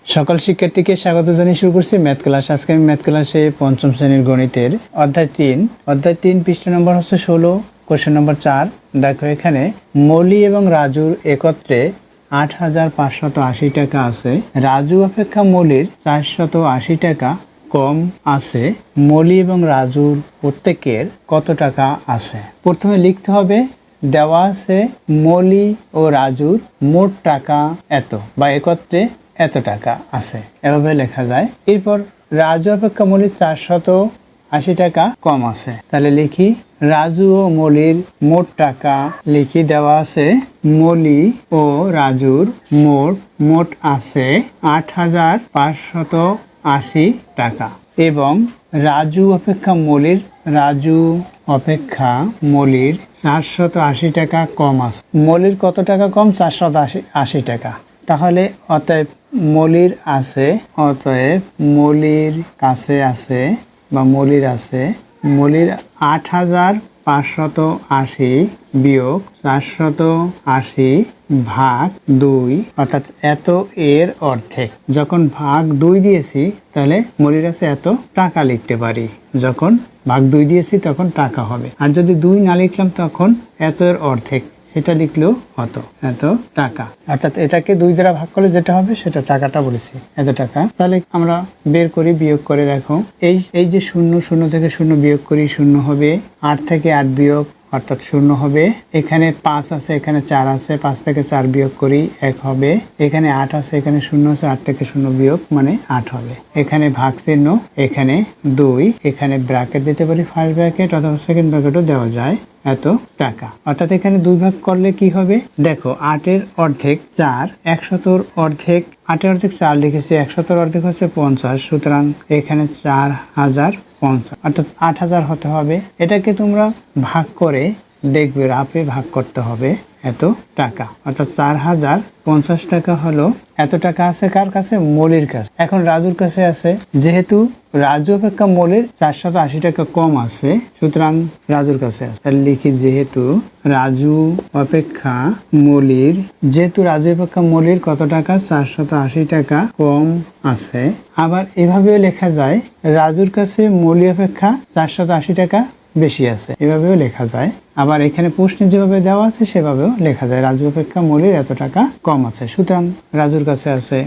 সকল শিক্ষার্থীকে স্বাগত জানিয়ে শুরু করছি ম্যাথ ক্লাস। আজকে আমি ম্যাথ ক্লাসে পঞ্চম শ্রেণীর গণিতের অধ্যায় 3 পৃষ্ঠা নম্বর হচ্ছে 16, কোশ্চেন নম্বর 4। দেখো এখানে মলি এবং রাজুর একত্রে ৮,৫৮০ টাকা আছে। রাজু অপেক্ষা মলির ৪৮০ টাকা কম আছে। মলি এবং রাজুর প্রত্যেকের কত টাকা আছে? প্রথমে লিখতে হবে দেওয়া আছে মলি ও রাজুর মোট টাকা এত বা একত্রে এত টাকা আছে, এভাবে লেখা যায়। এরপর রাজু অপেক্ষা মলির ৪৮০ টাকা কম আছে, তাহলে লিখি রাজু ও মলির মোট টাকা। লিখি দেওয়া আছে মলি ও রাজুর মোট আছে ৮,৫৮০ টাকা এবং রাজু অপেক্ষা মলির ৪৮০ টাকা কম আছে। মলির কত টাকা কম? ৪৮০ টাকা। তাহলে অতএব মলির কাছে আছে মলির ৮,৫৮০ বিয়োগ ৪৮০ ভাগ ২, অর্থাৎ এত এর অর্ধেক। যখন ভাগ ২ দিয়েছি তাহলে মলির কাছে এত টাকা লিখতে পারি। যখন ভাগ ২ দিয়েছি তখন টাকা হবে, আর যদি ২ না লিখলাম তখন এত এর অর্ধেক, সেটা লিখলেও হতো এত টাকা। অর্থাৎ এটাকে ২ দ্বারা ভাগ করলে যেটা হবে সেটা টাকাটা বলেছি, এত টাকা। তাহলে আমরা বের করি, বিয়োগ করে দেখো। এই যে ০ থেকে ০ বিয়োগ করি, ০ হবে। ৮ থেকে ৮ বিয়োগ অর্থাৎ ০ হবে। এখানে ৫ আছে, এখানে ৪ আছে, ৫ থেকে ৪ বিয়োগ করি ১ হবে। এখানে ৮ আছে, এখানে ০ আছে, ৮ থেকে ০ বিয়োগ মানে ৮ হবে। এখানে ভাগ চিহ্ন, এখানে ২, এখানে ব্র্যাকেট দিতে পারি, ফার্স্ট ব্র্যাকেট অথবা সেকেন্ড ব্র্যাকেটও দেওয়া যায়, এত টাকা। অর্থাৎ এখানে ২ ভাগ করলে কি হবে? দেখো ৮-এর অর্ধেক ৪, ১০০-র অর্ধেক ৮-এর অর্ধেক ৪ লিখেছি, ১০০-র অর্ধেক হচ্ছে ৫০, সুতরাং এখানে ৪,০৫০ অর্থাৎ ৮,০০০ হতে হবে। এটাকে তোমরা ভাগ করে দেখবে, রাফে ভাগ করতে হবে এত টাকা। অর্থাৎ ৪,০৫০ টাকা হলো এত টাকা আছে কার কাছে? মলির কাছে। এখন রাজুর কাছে আছে, যেহেতু রাজু অপেক্ষা মলির ৪৮০ টাকা কম আছে, সুতরাং রাজুর কাছে আছে। তাহলে লিখি যেহেতু রাজু অপেক্ষা মলির কত টাকা? ৪৮০ টাকা কম আছে। আবার এভাবেও লেখা যায় রাজুর কাছে মলি অপেক্ষা ৪৮০ টাকা বেশি আছে, এভাবেও লেখা যায়। আবার এখানে প্রশ্নে যেভাবে দেওয়া আছে সেভাবেও লেখা যায় রাজু অপেক্ষা মলির এত টাকা কম আছে, সুতরাং রাজুর কাছে আছে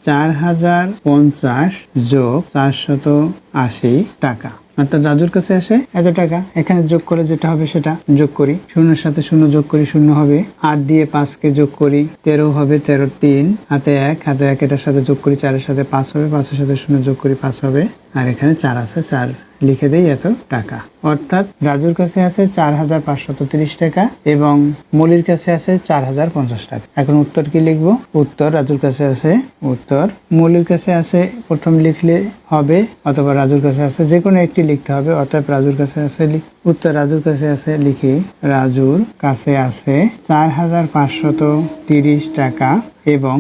৪,০৫০ যোগ ৪৮০ টাকা, অর্থাৎ রাজুর কাছে আসে এত টাকা। এখানে যোগ করে যেটা হবে সেটা যোগ করি, ০-এর সাথে ০ যোগ করি, ০ হবে। ৮ দিয়ে ৫-কে যোগ করি, ১৩ হবে। ১৩-র ৩, হাতে ১, এটার সাথে যোগ করি, ৪-এর সাথে ৫ হবে, ৫-এর সাথে ০ যোগ করি, ৫ হবে। আর এখানে ৪ আছে, ৪ লিখে দেই এত টাকা। অর্থাৎ রাজুর কাছে আছে ৪,৫৩০ টাকা এবং মলির কাছে আছে ৪,০৫০ টাকা। এখন উত্তর কি লিখবো? উত্তর রাজুর কাছে আছে, উত্তর মলির কাছে আছে প্রথম লিখলে হবে, অথবা রাজুর কাছে আছে, যে কোনো একটি লিখতে হবে। অর্থাৎ রাজুর কাছে আছে, উত্তর রাজুর কাছে আছে লিখি রাজুর কাছে আছে ৪,৫৩০ টাকা এবং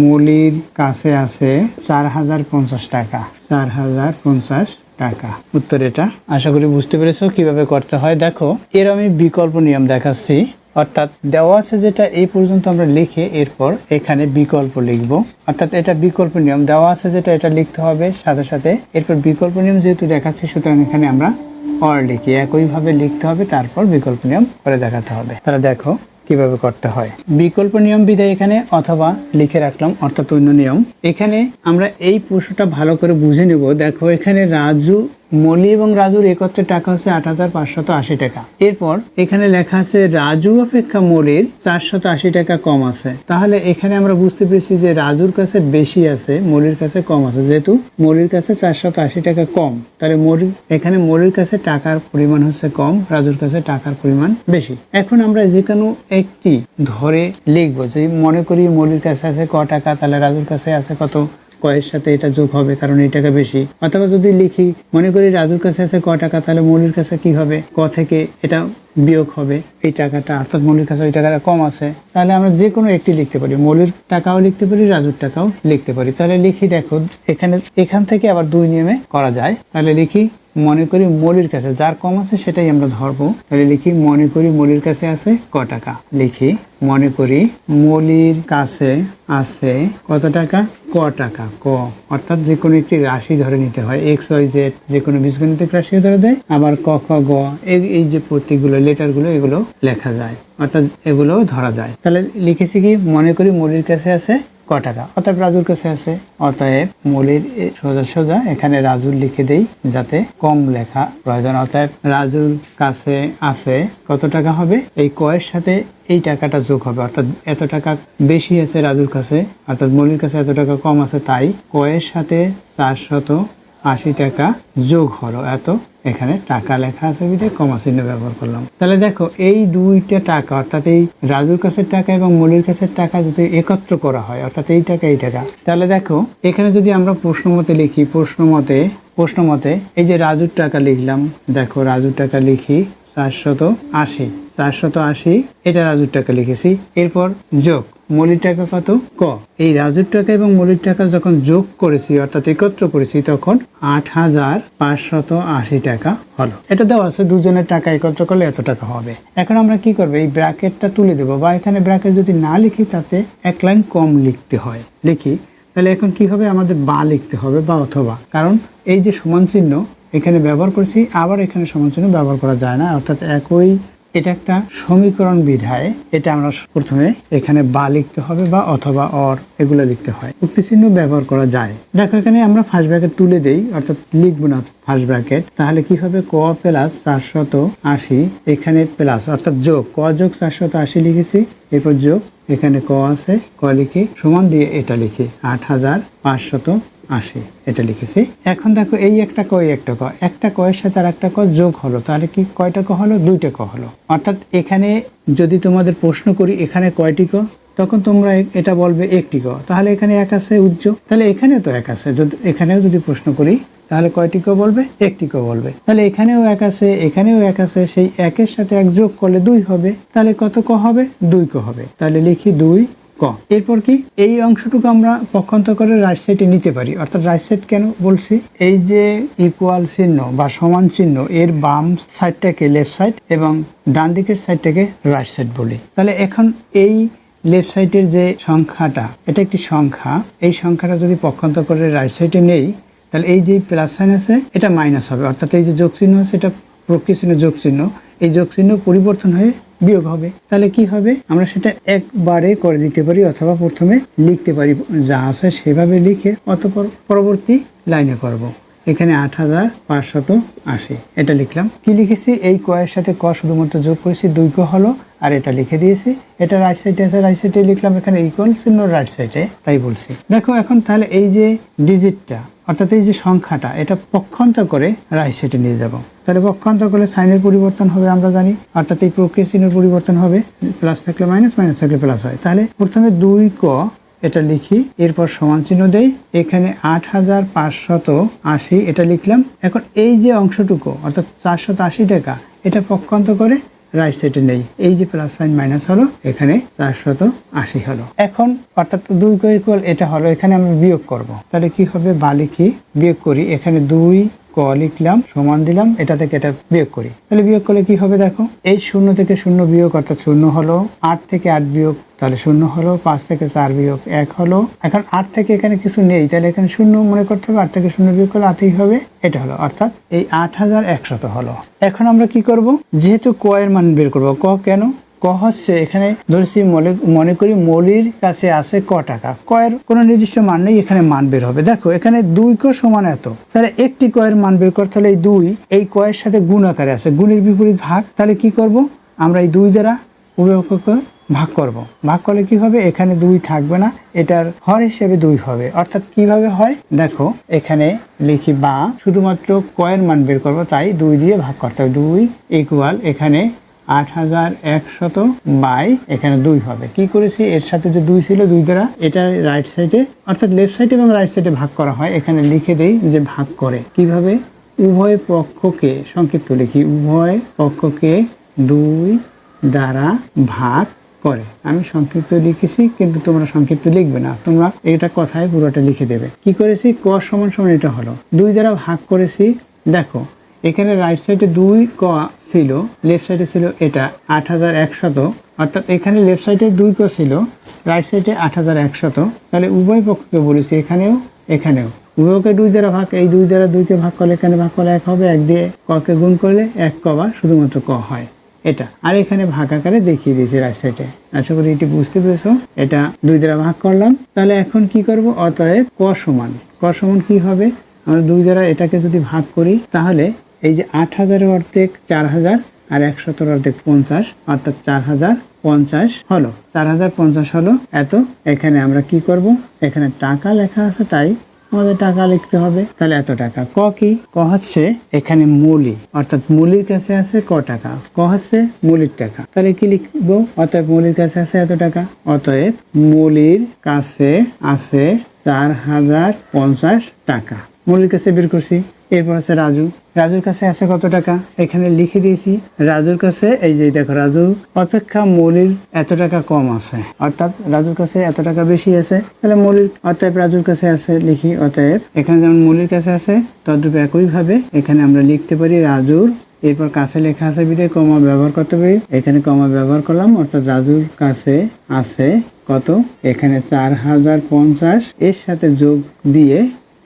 মলির কাছে আছে ৪,০৫০ টাকা, ৪,০৫০ টাকা। উত্তর এটা। আশা করি বুঝতে পেরেছো কিভাবে করতে হয়। দেখো এর আমি বিকল্প নিয়ম দেখাচ্ছি। অর্থাৎ দেওয়া আছে যেটা এই পর্যন্ত আমরা লিখে এরপর এখানে বিকল্প লিখব। অর্থাৎ এটা বিকল্প নিয়ম, দেওয়া আছে যেটা এটা লিখতে হবে সাথে সাথে এরপর বিকল্প নিয়ম যেহেতু দেখাচ্ছি, সুতরাং এখানে আমরা অর লিখি, একইভাবে লিখতে হবে, তারপর বিকল্প নিয়ম করে দেখাতে হবে। তাহলে দেখো কিভাবে করতে হয়। বিকল্প নিয়ম বিধায় এখানে অথবা লিখে রাখলাম, অর্থাৎ অন্য নিয়ম। এখানে আমরা এই প্রশ্নটা ভালো করে বুঝে নেব। দেখো এখানে মলি এবং রাজুর একত্রে টাকা হচ্ছে ৮,৫৮০ টাকা। এরপর এখানে লেখা আছে রাজু অপেক্ষা মলির ৪৮০ টাকা কম আছে। তাহলে এখানে আমরা বুঝতে পেরেছি যে রাজুর কাছে বেশি আছে, মলির কাছে কম আছে। যেহেতু মলির কাছে ৪৮০ টাকা কম, তাহলে এখানে মলির কাছে টাকার পরিমাণ হচ্ছে কম, রাজুর কাছে টাকার পরিমাণ বেশি। এখন আমরা যে কোনো একটি ধরে লিখবো। যে মনে করি মলির কাছে আছে ক টাকা, তাহলে রাজুর কাছে আছে কত, কয়ের সাথে এটা যোগ হবে কারণ এই টাকা বেশি। অথবা যদি লিখি মনে করি রাজুর কাছে আছে ক টাকা, তাহলে মলির কাছে কি হবে, ক থেকে এটা বিয়োগ হবে এই টাকাটা, অর্থাৎ মৌলির কাছে ওই টাকাটা কম আছে, তাহলে আমরা যে কোনো একটি লিখতে পারি, মৌলির টাকাও লিখতে পারি, রাজুর টাকাও লিখতে পারি। তাহলে লিখি, দেখো এখান থেকে আবার 2 নিয়মে করা যায়। তাহলে লিখি মনে করি মৌলির কাছে যার কম আছে সেটাই আমরা ধরবো। তাহলে লিখি মনে করি মৌলির কাছে আছে ক টাকা। লিখি মনে করি মৌলির কাছে আছে কত টাকা, ক টাকা। ক অর্থাৎ যে কোনো একটি রাশি ধরে নিতে হয়, এক্স ওয়াই জেড যে কোনো বীজগণিতিক রাশি ধরে দেয়। আবার ক খ গ এই যে প্রতীকগুলো লেটারগুলো এগুলো লেখা যায়, অর্থাৎ এগুলো ধরা যায়। তাহলে লিখেছি কি মনে করি মৌলির কাছে আছে ক টাকা, অর্থাৎ রাজুর কাছে আছে। অতএব মৌলির সোজা সোজা এখানে রাজুর লিখে দেই যাতে কম লেখা প্রয়োজন। অতএব রাজুর কাছে আছে কত টাকা হবে, এই কয়ের সাথে এই টাকাটা যোগ হবে, অর্থাৎ এত টাকা বেশি আছে রাজুর কাছে, অর্থাৎ মৌলির কাছে এত টাকা কম আছে, তাই কয়ের সাথে 480 টাকা যোগ হলো এত। এখানে টাকা লেখা আছে বিধে কমা চিহ্ন ব্যবহার করলাম। তাহলে দেখো এই দুইটা টাকা, অর্থাৎ এই রাজুর কাছের টাকা এবং মৌলির কাছের টাকা যদি একত্র করা হয়, অর্থাৎ এই টাকা, তাহলে দেখো এখানে যদি আমরা প্রশ্ন মতে লিখি, প্রশ্ন মতে এই যে রাজুর টাকা লিখলাম, দেখো রাজুর টাকা লিখি 480, এটা রাজুর টাকা লিখেছি। এরপর যোগ মৌলির টাকা কত, ক। এই রাজুর টাকা এবং মৌলির টাকা যখন যোগ করেছি, অর্থাৎ একত্র করেছি, তখন 8580 টাকা হলো। এটা দেওয়া আছে দুজনের টাকা একত্র করলে এত টাকা হবে। এখন আমরা কি করবো, এই ব্র্যাকেটটা তুলে দেবো, বা এখানে ব্র্যাকেট যদি না লিখি তাতে এক লাইন কম লিখতে হয়। লিখি তাহলে এখন কি হবে, আমাদের বা লিখতে হবে বা অথবা, কারণ এই যে সমান চিহ্ন এখানে ব্যবহার করছি, আবার এখানে সমান চিহ্ন ব্যবহার করা যায় না, অর্থাৎ একই, এটা একটা সমীকরণ বিধায় এটা আমরা প্রথমে এখানে বা লিখতে হবে বা অথবা অর এগুলো লিখতে হয়, উক্তি চিহ্ন ব্যবহার করা যায়। দেখো এখানে আমরা ফার্স্ট ব্র্যাকেট তুলে দেই, অর্থাৎ লিখবো না ফার্স্ট ব্র্যাকেট। তাহলে কি হবে, ক প্লাস 480 এখানে প্লাস, অর্থাৎ যোগ, ক যোগ 480 লিখেছি, এরপর যোগ এখানে ক আছে, ক লিখি সমান দিয়ে এটা লিখি 8580 এটা লিখেছি। এখন দেখো এই একটা ক একটা কয়ের সাথে আর একটা ক যোগ হলো, তাহলে কি কয়টা ক হলো, 2টা ক হলো। অর্থাৎ এখানে যদি তোমাদের প্রশ্ন করি এখানে কয়টি ক, তখন তোমরা এটা বলবে একটি ক। তাহলে এখানে এক আছে উজ্জ্বল, তাহলে এখানে তো এক আছে, এখানেও যদি প্রশ্ন করি তাহলে কয়টি ক বলবে, একটি ক বলবে। তাহলে এখানেও এক আছে, এখানেও এক আছে, সেই একের সাথে এক যোগ করলে 2 হবে, তাহলে কত ক হবে, 2 ক হবে। তাহলে লিখি 2 ক। এরপর কি এই অংশটুকু আমরা পক্ষান্তর করে রাইট সাইডে নিতে পারি, অর্থাৎ রাইট সাইড কেন বলছি, এই যে ইকুয়াল চিহ্ন বা সমান চিহ্ন এর বাম সাইডটাকে লেফট সাইড এবং ডান দিকের সাইডটাকে রাইট সাইড বলি। তাহলে এখন এই লেফট সাইডের যে সংখ্যাটা, এটা একটি সংখ্যা, এই সংখ্যাটা যদি পক্ষান্তর করে রাইট সাইডে নেই, তাহলে এই যে প্লাস সাইন আছে এটা মাইনাস হবে, অর্থাৎ এই যে যোগ চিহ্ন আছে এটা প্রকৃত চিহ্ন যোগ চিহ্ন, এই যোগ চিহ্ন পরিবর্তন হয়ে বিয়োগ হবে। তাহলে কি হবে, আমরা সেটা একবারে করে দিতে পারি, অথবা প্রথমে লিখতে পারি যা আছে সেভাবে লিখে অতঃপর পরবর্তী লাইনে করব। এখানে 8580 এটা লিখলাম। কি লিখেছি, এই কয়ের সাথে ক শুধুমাত্র যোগ করেছি, 2 ক হলো, আর এটা লিখে দিয়েছি। এটা রাইট সাইডে আছে, রাইট সাইডে লিখলাম, এখানে ইকুয়াল চিহ্ন রাইট সাইডে, তাই বলছি। দেখো এখন তাহলে এই যে ডিজিটটা, অর্থাৎ এই যে সংখ্যাটা, এটা পক্ষান্তর করে রাইট সাইডে নিয়ে যাব। তাহলে পক্ষান্তর করলে সাইনের পরিবর্তন হবে আমরা জানি, অর্থাৎ এই প্রক্রিয়া চিহ্নের পরিবর্তন হবে, প্লাস থাকলে মাইনাস, মাইনাস থাকলে প্লাস হয়। তাহলে প্রথমে 2 ক এটা লিখি, এরপর সমান চিহ্ন দেই, এখানে 8580 এটা লিখলাম। এখন এই যে অংশটুকু, অর্থাৎ 480 টাকা, এটা পক্ষান্তর করে রাইট সাইডে নেই, এই যে প্লাস সাইন মাইনাস হলো, এখানে 480 হলো। এখন অর্থাৎ 2 ক ইকুয়াল এটা হলো, এখানে আমরা বিয়োগ করব। তাহলে কি হবে, বা লিখি, বিয়োগ করি, এখানে 2 ক লিখলাম, সমান দিলাম, এটা থেকে এটা বিয়োগ করি। তাহলে বিয়োগ করলে কি হবে, দেখো এই 0 থেকে 0 বিয়োগ, অর্থাৎ 0 হলো, 8 থেকে 8 বিয়োগ, তাহলে 0 হলো, 5 থেকে 4 বিয়োগ 1 হলো। এখন 8 থেকে এখানে কিছু নেই, তাহলে এখানে 0 মনে করতে হবে, 8 থেকে 0 বিয়োগ করলে 8ই হবে, এটা হলো, অর্থাৎ এই 8100 হলো। এখন আমরা কি করব, যেহেতু ক এর মান বের করব, ক কেন, ক হচ্ছে এখানে ধরেছি মনে করি মৌলির কাছে আছে ক টাকা, ক এর কোনো নির্দিষ্ট মান নেই, এখানে মান বের হবে। দেখো এখানে 2 ক সমান এত, তাহলে একটি ক এর মান বের করতে হলে এই 2 এই ক এর সাথে গুণ আকারে আছে, গুণের বিপরীত ভাগ। তাহলে কি করব, আমরা এই 2 দ্বারা উভয় পক্ষকে ভাগ করব। ভাগ করলে কি হবে, এখানে 2 থাকবে না, এটার হর হিসেবে 2 হবে। অর্থাৎ কিভাবে হয়, দেখো এখানে লিখি, বা শুধুমাত্র ক এর মান বের করব, তাই 2 দিয়ে ভাগ করতে হবে। 2 ইকুয়াল এখানে 8100 বাই এখানে 2 হবে। কি করেছি, এর সাথে যে 2 ছিল, 2 দ্বারা এটা রাইট সাইডে, অর্থাৎ লেফট সাইড এবং রাইট সাইডে ভাগ করা হয়। এখানে লিখে দেই যে ভাগ করে কিভাবে, উভয় পক্ষকে, সংক্ষিপ্ত লিখি, উভয় পক্ষকে 2 দ্বারা ভাগ করে। আমি সংক্ষিপ্ত লিখেছি, কিন্তু তোমরা সংক্ষিপ্ত লিখবে না, তোমরা এটা কথায় পুরোটা লিখে দেবে। কি করেছি, ক সমান সমান এটা হলো 2 দ্বারা ভাগ করেছি। দেখো এখানে রাইট সাইডে 2 ক ছিল, লেফট সাইডে ছিল এটা 8100, অর্থাৎ এখানে লেফট সাইডে 2 ক ছিল, রাইট সাইডে 8100। তাহলে উভয় পক্ষকে বলেছি, এখানেও উভয়কে 2 দ্বারা ভাগ, এই 2 দ্বারা 2কে ভাগ করলে এখানে ভাগ করলে 1 হবে, 1 দিয়ে ককে গুণ করলে 1 ক বা শুধুমাত্র ক হয় এটা। আর এখানে ভাগ আকারে দেখিয়ে দিয়েছি রাইট সাইডে। আশা করি এটি বুঝতে পেরেছো। এটা 2 দ্বারা ভাগ করলাম। তাহলে এখন কি করব, অতএব ক সমান কি হবে, আমরা 2 দ্বারা এটাকে যদি ভাগ করি তাহলে এই যে 8000 এর অর্ধেক 4000 আর 100 এর অর্ধেক 50, অর্থাৎ 4050 হলো, 4050 হলো এত। এখানে আমরা কি করব, এখানে টাকা লেখা আছে তাই আমাদের টাকা লিখতে হবে। তাহলে এত টাকা। ক কি, ক হচ্ছে এখানে মূলি, অর্থাৎ মূলির কাছে আছে ক টাকা, ক হচ্ছে মূলির টাকা। তাহলে কি লিখবো, অতএব মূলির কাছে আছে এত টাকা, অতএব মূলির কাছে আছে 4050 টাকা। মূলির কাছে বের করছি। এরপর আছে রাজুর কাছে আছে কত টাকা, এখানে লিখে দিয়েছি। রাজুর কাছে এই যে দেখো, রাজু অপেক্ষা মৌলির এত টাকা কম আছে, অর্থাৎ রাজুর কাছে এত টাকা বেশি আছে। তাহলে মৌলির, অতএব রাজুর কাছে আছে লিখি, অতএব এখানে যেমন মৌলির কাছে আছে তদ্রূপ একই ভাবে এখানে আমরা লিখতে পারি রাজুর, এরপর কাছে লেখা আছে বিধায় কমা ব্যবহার করতে পারি, এখানে কমা ব্যবহার করলাম, অর্থাৎ রাজুর কাছে আছে কত, এখানে 4050, এর সাথে যোগ দিয়ে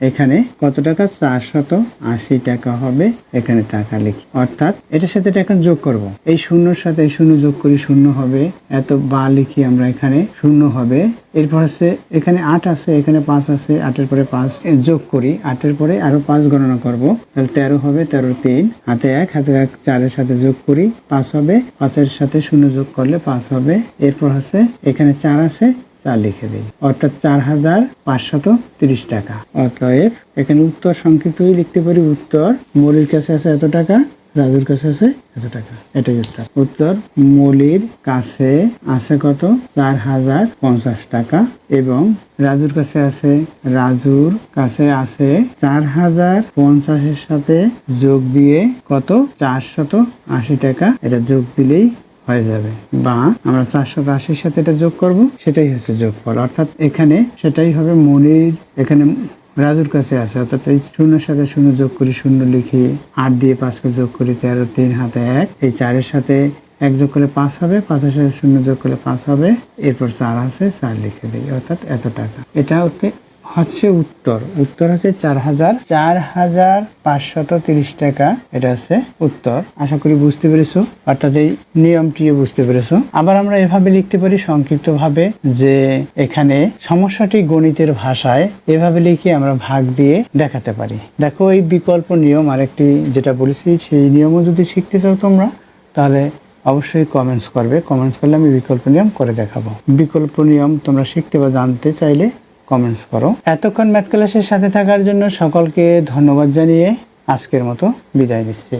এখানে কত টাকা, 480 টাকা হবে। এখানে টাকা লিখি, অর্থাৎ এটার সাথে এটা এখন যোগ করব, এই শূন্যর সাথে এই শূন্য যোগ করি, শূন্য হবে। এত বা লিখি আমরা, এখানে শূন্য হবে। এরপর হচ্ছে এখানে 8 আছে, এখানে 5 আছে, 8-এর পরে 5 যোগ করি, 8-এর পরে আরো 5 গণনা করব, তাহলে 13 হবে। 13 3 হাতে 1, হাতে 1 4-এর সাথে যোগ করি 5 হবে, 5-এর সাথে শূন্য যোগ করলে 5 হবে। এরপর হচ্ছে এখানে 4 আছে, 4 লিখে দিই, অর্থাৎ 4530 টাকা। অতএব এখানে উত্তর সংক্ষিপ্তই লিখতে পারি, উত্তর মৌলির কাছে আছে এত টাকা, রাজুর কাছে আছে এত টাকা। এটাই উত্তর। উত্তর মৌলির কাছে আছে কত, 4050 টাকা, এবং রাজুর কাছে আছে 4050 এর সাথে যোগ দিয়ে কত, 480 টাকা। এটা যোগ দিলেই হয়ে যাবে, বা আমরা 480-র সাথে এটা যোগ করব, সেটাই হচ্ছে যোগফল। অর্থাৎ এখানে সেটাই হবে মৌলির, এখানে রাজুর কাছে আছে, অর্থাৎ এই শূন্যের সাথে শূন্য যোগ করি, শূন্য লিখি, 8 দিয়ে 5কে যোগ করি, 13 3 হাতে 1, এই 4-এর সাথে 1 যোগ করলে 5 হবে, 5-এর সাথে শূন্য যোগ করলে 5 হবে। এরপর 4 আছে, 4 লিখে দিই, অর্থাৎ এত টাকা। এটা হচ্ছে উত্তর। উত্তর হচ্ছে 4530 টাকা। এটা হচ্ছে উত্তর। আশা করি বুঝতে পেরেছো, অর্থাৎ এই নিয়মটিও বুঝতে পেরেছো। আবার আমরা এভাবে লিখতে পারি সংক্ষিপ্ত ভাবে, যে এখানে সমস্যাটি গণিতের ভাষায় এভাবে লিখে আমরা ভাগ দিয়ে দেখাতে পারি। দেখো এই বিকল্প নিয়ম আরেকটি যেটা বলেছি, সেই নিয়মও যদি শিখতে চাও তোমরা, তাহলে অবশ্যই কমেন্টস করবে। কমেন্টস করলে আমি বিকল্প নিয়ম করে দেখাবো। বিকল্প নিয়ম তোমরা শিখতে বা জানতে চাইলে কমেন্টস করো। এতক্ষণ ম্যাথ ক্লাসের সাথে থাকার জন্য সকলকে ধন্যবাদ জানিয়ে আজকের মতো বিদায় নিচ্ছি।